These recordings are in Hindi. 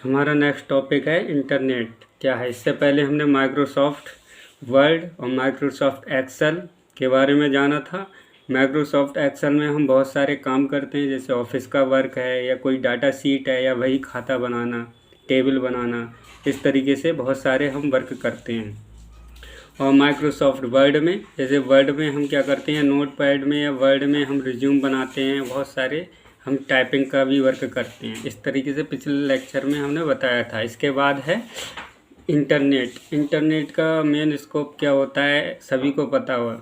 हमारा नेक्स्ट टॉपिक है इंटरनेट क्या है। इससे पहले हमने माइक्रोसॉफ्ट वर्ड और माइक्रोसॉफ्ट एक्सेल के बारे में जाना था। माइक्रोसॉफ्ट एक्सेल में हम बहुत सारे काम करते हैं, जैसे ऑफिस का वर्क है या कोई डाटा शीट है या वही खाता बनाना, टेबल बनाना, इस तरीके से बहुत सारे हम वर्क करते हैं। और माइक्रोसॉफ्ट वर्ड में, जैसे वर्ड में हम क्या करते हैं, नोट पैड में या वर्ड में हम रिज्यूम बनाते हैं, बहुत सारे हम टाइपिंग का भी वर्क करते हैं। इस तरीके से पिछले लेक्चर में हमने बताया था। इसके बाद है इंटरनेट। इंटरनेट का मेन स्कोप क्या होता है सभी को पता हुआ।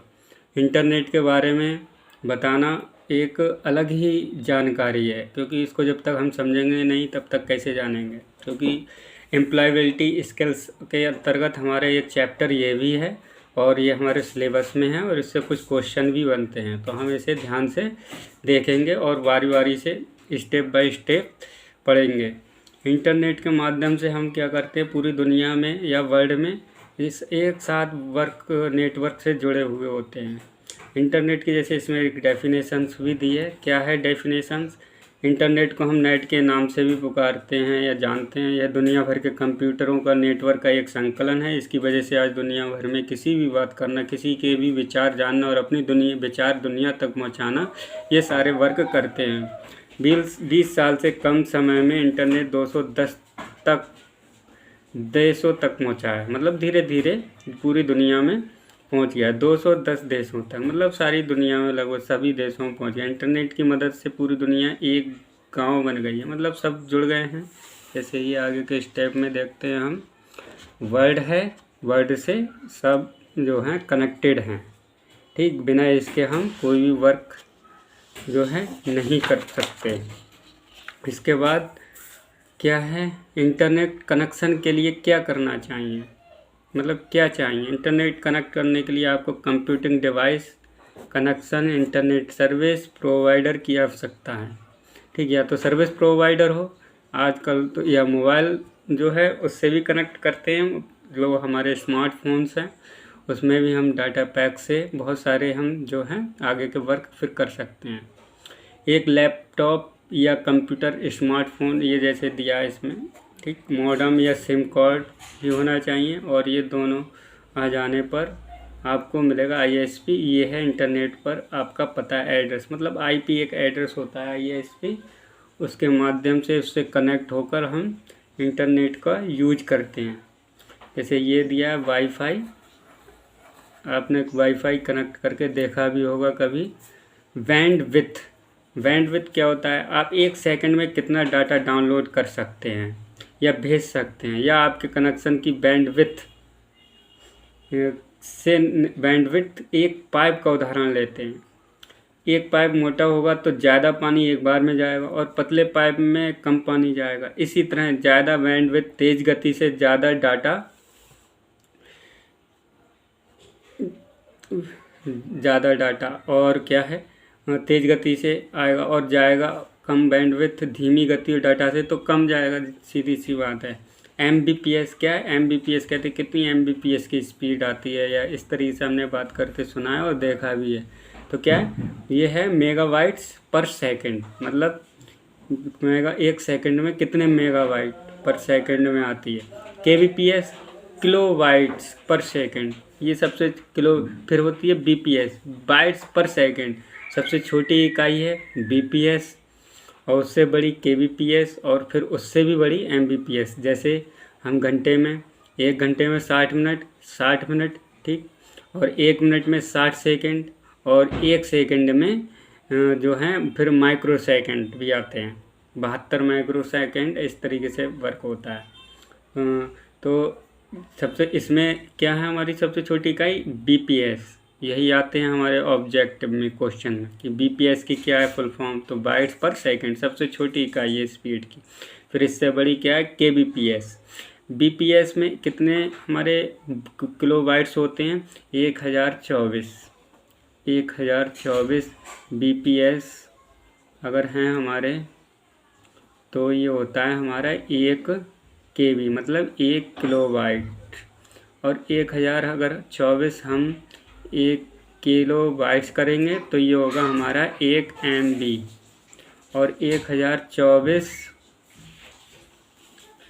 इंटरनेट के बारे में बताना एक अलग ही जानकारी है, क्योंकि इसको जब तक हम समझेंगे नहीं तब तक कैसे जानेंगे। क्योंकि एम्प्लॉयबिलिटी स्किल्स के अंतर्गत हमारे एक चैप्टर ये भी है और ये हमारे सिलेबस में है और इससे कुछ क्वेश्चन भी बनते हैं, तो हम इसे ध्यान से देखेंगे और बारी बारी से स्टेप बाय स्टेप पढ़ेंगे। इंटरनेट के माध्यम से हम क्या करते हैं, पूरी दुनिया में या वर्ल्ड में इस एक साथ नेटवर्क से जुड़े हुए होते हैं। इंटरनेट की जैसे इसमें एक डेफिनेशंस भी दी है। क्या है डेफिनेशंस? इंटरनेट को हम नेट के नाम से भी पुकारते हैं या जानते हैं। यह दुनिया भर के कंप्यूटरों का नेटवर्क का एक संकलन है। इसकी वजह से आज दुनिया भर में किसी भी बात करना, किसी के भी विचार जानना और अपनी विचार दुनिया तक पहुंचाना, ये सारे वर्क करते हैं। 20 साल से कम समय में इंटरनेट 210 देशों तक पहुंचा है। मतलब धीरे धीरे पूरी दुनिया में पहुंच गया। 210 देशों तक, मतलब सारी दुनिया में लगभग सभी देशों में पहुंच गया। इंटरनेट की मदद से पूरी दुनिया एक गांव बन गई है, मतलब सब जुड़ गए हैं। जैसे ही आगे के स्टेप में देखते हैं हम, वर्ड है, वर्ड से सब जो हैं कनेक्टेड हैं। ठीक, बिना इसके हम कोई भी वर्क जो है नहीं कर सकते। इसके बाद क्या है, इंटरनेट कनेक्शन के लिए क्या करना चाहिए, मतलब क्या चाहिए। इंटरनेट कनेक्ट करने के लिए आपको computing device connection, internet service provider की आवश्यकता है। ठीक, या तो सर्विस प्रोवाइडर हो आजकल तो, या मोबाइल जो है उससे भी कनेक्ट करते हैं। जो हमारे स्मार्टफोन्स हैं उसमें भी हम डाटा पैक से बहुत सारे हम जो हैं आगे के वर्क फिर कर सकते हैं। एक लैपटॉप या कंप्यूटर, स्मार्टफोन ये जैसे दिया है इसमें, ठीक, मॉडेम या सिम कार्ड भी होना चाहिए। और ये दोनों आ जाने पर आपको मिलेगा ISP। ये है इंटरनेट पर आपका पता एड्रेस, मतलब IP एक एड्रेस होता है ISP। उसके माध्यम से उससे कनेक्ट होकर हम इंटरनेट का यूज करते हैं। जैसे ये दिया है वाईफाई, आपने वाईफाई कनेक्ट करके देखा भी होगा कभी। बैंडविड्थ क्या होता है, आप 1 सेकंड में कितना डाटा डाउनलोड कर सकते हैं या भेज सकते हैं, या आपके कनेक्शन की बैंडविड्थ से। बैंडविड्थ, एक पाइप का उदाहरण लेते हैं। एक पाइप मोटा होगा तो ज़्यादा पानी एक बार में जाएगा और पतले पाइप में कम पानी जाएगा। इसी तरह ज़्यादा बैंडविड्थ, तेज़ गति से ज़्यादा डाटा, और क्या है, तेज़ गति से आएगा और जाएगा। कम बैंडविड्थ, धीमी गति और डाटा से तो कम जाएगा, सीधी सी बात है। MBPS क्या है? MBPS कहते हैं कितनी MBPS की स्पीड आती है, या इस तरीके से हमने बात करते सुना है और देखा भी है। तो क्या है, ये है मेगाबाइट्स पर सेकंड, मतलब एक सेकंड में कितने मेगाबाइट पर सेकंड में आती है। KBPS किलोबाइट्स पर सेकंड, ये सबसे किलो। फिर होती है BPS, बाइट्स पर सेकंड, सबसे छोटी इकाई है BPS, और उससे बड़ी KBPS, और फिर उससे भी बड़ी MBPS। जैसे हम घंटे में, 1 घंटे में 60 मिनट, ठीक, और 1 मिनट में 60 सेकंड, और 1 सेकंड में जो हैं फिर माइक्रो सेकंड भी आते हैं, 72 माइक्रो सेकंड। इस तरीके से वर्क होता है। तो सबसे इसमें क्या है, हमारी सबसे छोटी इकाई BPS। यही आते हैं हमारे ऑब्जेक्टिव में क्वेश्चन में कि BPS की क्या है फुल फॉर्म, तो बाइट्स पर सेकंड, सबसे छोटी इकाई है स्पीड की। फिर इससे बड़ी क्या है, KBPS। BPS में कितने हमारे किलोबाइट्स होते हैं, 1024 BPS अगर हैं हमारे, तो ये होता है हमारा 1 KB, मतलब 1 किलोबाइट। और 1000 अगर 24 हम 1 किलोबाइट्स करेंगे तो ये होगा हमारा 1 MB। और 1024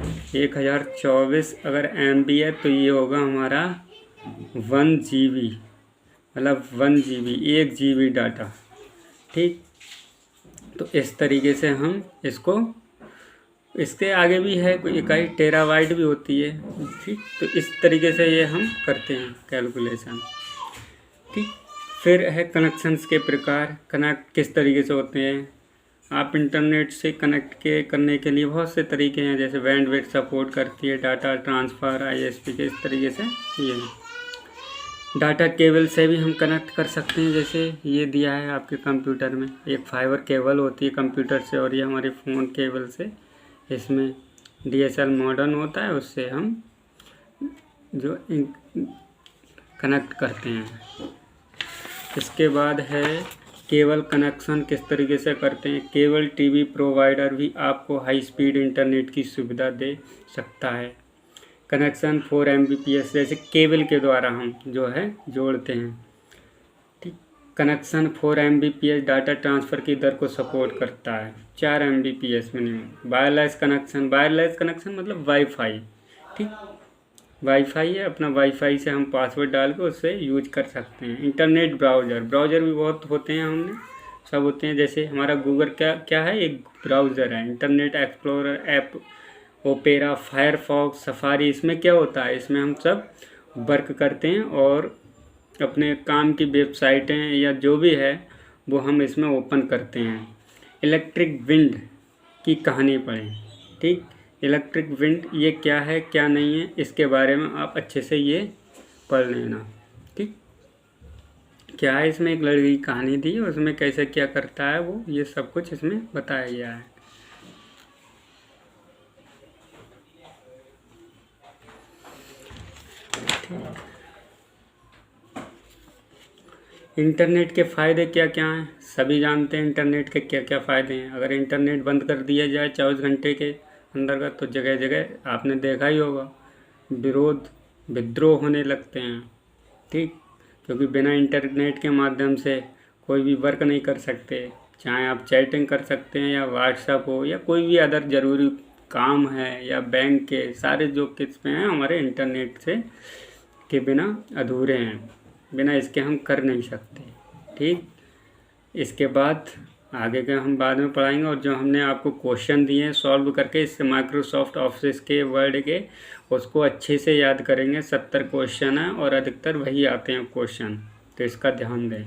1024 अगर MB है तो ये होगा हमारा 1 GB, मतलब 1 GB 1 GB डाटा। ठीक, तो इस तरीके से हम इसको, इसके आगे भी है कोई इकाई टेराबाइट भी होती है। ठीक, तो इस तरीके से ये हम करते हैं कैलकुलेशन। ठीक, फिर है कनेक्शंस के प्रकार, कनेक्ट किस तरीके से होते हैं। आप इंटरनेट से कनेक्ट करने के लिए बहुत से तरीके हैं, जैसे बैंडविड्थ सपोर्ट करती है, डाटा ट्रांसफ़र, ISP के इस तरीके से। ये डाटा केबल से भी हम कनेक्ट कर सकते हैं, जैसे ये दिया है आपके कंप्यूटर में, एक फाइबर केबल होती है कंप्यूटर से, और ये हमारे फ़ोन केबल से, इसमें DSL मॉडर्न होता है, उससे हम जो कनेक्ट करते हैं। इसके बाद है केबल कनेक्शन किस तरीके से करते हैं। केबल टीवी प्रोवाइडर भी आपको हाई स्पीड इंटरनेट की सुविधा दे सकता है। कनेक्शन 4 Mbps, जैसे केबल के द्वारा हम जो है जोड़ते हैं। ठीक, कनेक्शन 4 Mbps डाटा ट्रांसफ़र की दर को सपोर्ट करता है, 4 Mbps मिनिमम। वायरलेस कनेक्शन मतलब वाईफाई। ठीक, वाईफाई है, अपना वाईफाई से हम पासवर्ड डाल के उससे यूज कर सकते हैं। इंटरनेट ब्राउज़र भी बहुत होते हैं, हमने सब होते हैं, जैसे हमारा गूगल क्या है, एक ब्राउज़र है। Internet explorer app, opera, Firefox, safari, इसमें क्या होता है, इसमें हम सब वर्क करते हैं और अपने काम की वेबसाइटें या जो भी है वो हम इसमें ओपन करते हैं। इलेक्ट्रिक विंड की कहानी पढ़ें। ठीक, इलेक्ट्रिक विंड ये क्या है क्या नहीं है, इसके बारे में आप अच्छे से ये पढ़ लेना। ठीक, क्या है, इसमें एक लड़की की कहानी दी है, उसमें कैसे क्या करता है वो, ये सब कुछ इसमें बताया गया है। इंटरनेट के फ़ायदे क्या क्या हैं, सभी जानते हैं इंटरनेट के क्या क्या फ़ायदे हैं। अगर इंटरनेट बंद कर दिया जाए 24 घंटे के अंदर का, तो जगह जगह आपने देखा ही होगा विद्रोह होने लगते हैं। ठीक, क्योंकि बिना इंटरनेट के माध्यम से कोई भी वर्क नहीं कर सकते, चाहे आप चैटिंग कर सकते हैं या व्हाट्सएप हो या कोई भी अदर ज़रूरी काम है या बैंक के सारे जो किस्में हैं हमारे इंटरनेट से के बिना अधूरे हैं, बिना इसके हम कर नहीं सकते। ठीक, इसके बाद आगे के हम बाद में पढ़ाएंगे, और जो हमने आपको क्वेश्चन दिए हैं सॉल्व करके, इससे माइक्रोसॉफ्ट ऑफिस के वर्ड के उसको अच्छे से याद करेंगे। 70 क्वेश्चन है और अधिकतर वही आते हैं क्वेश्चन, तो इसका ध्यान दें।